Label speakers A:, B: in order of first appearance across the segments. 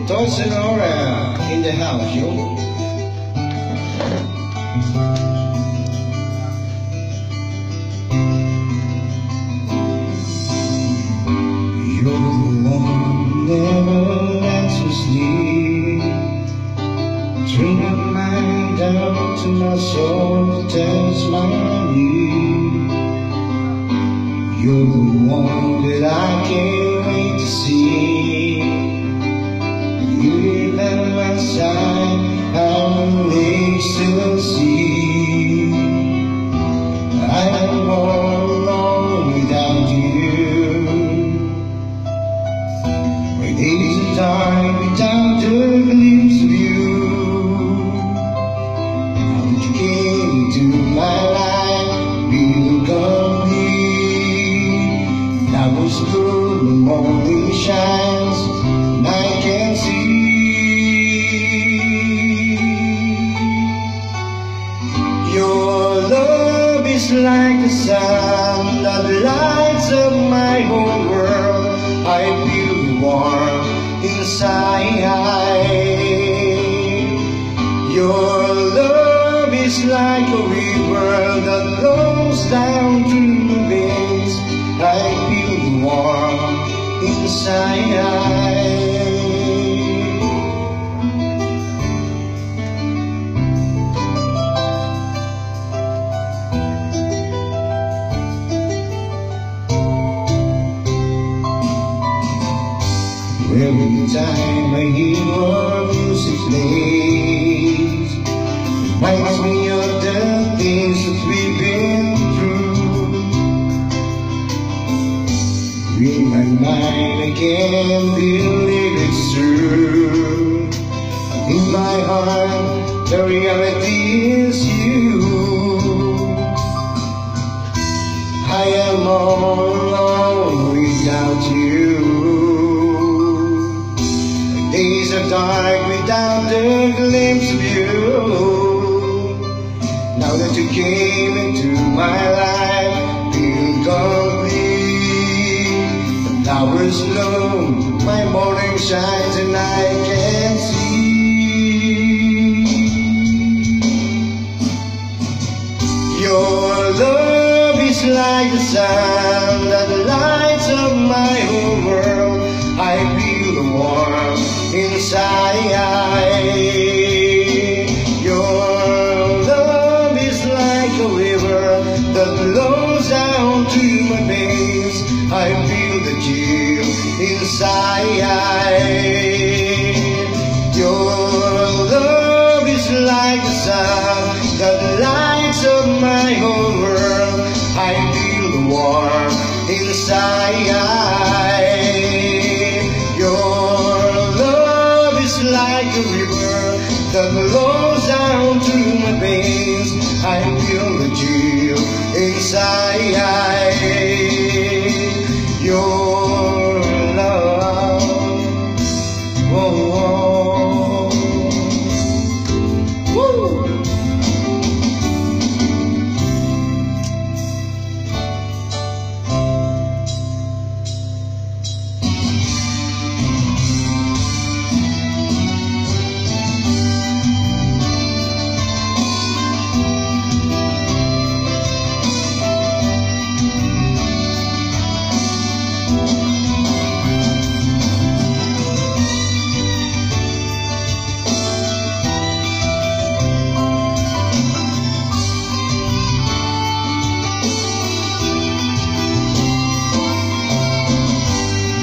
A: Tossing around in the house, yo. You're the one who never lets me sleep. Bring your mind down to my soul, touch my knee. You're the one that I can't wait to see. You by my side, I will make still see. I'm all alone without you. When days are dark without the glimpse of you. How did you came into my life, being complete. Now it's blue, the morning shines, and I can see. Your love is like the sun that lights up my whole world. I feel warm inside. Your love is like a river that flows down through my veins. I feel warm inside. Every time I hear your music plays, reminds me of the things that we've been through. In my mind I can't believe it's true. In my heart the reality is you. I am all alone without you. Days are dark without the glimpse of you. Now that you came into my life, feel complete. The flowers bloom, my morning shines, and I can see. Your love is like the sun that lights up my whole world. I feel the warmth inside. Your love is like a river that flows down to my veins. I feel the chill inside. Your love is like the sun that lights up my whole world. I feel the warmth inside. Like a river that flows down to my veins. I feel the chill inside. Your love, oh, oh. Woo.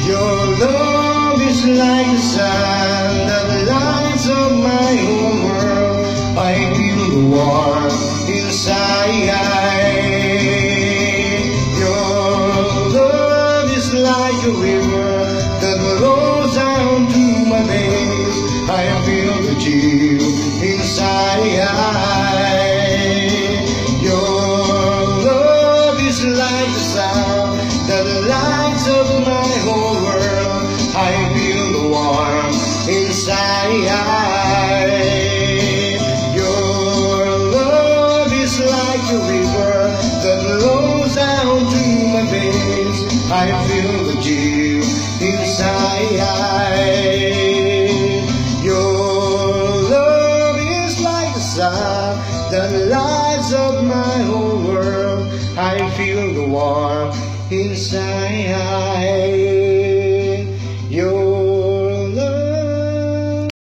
A: Your love is like the sun that lights up my whole world. I feel the warmth inside. Your love is like a river that flows down to my veins. I feel the chill inside. Your love is like the sun that lights up my whole world. I feel the warmth inside. Your love is like a river that flows down to my veins. I feel the chill inside. the lights of my whole world. I feel the warmth inside.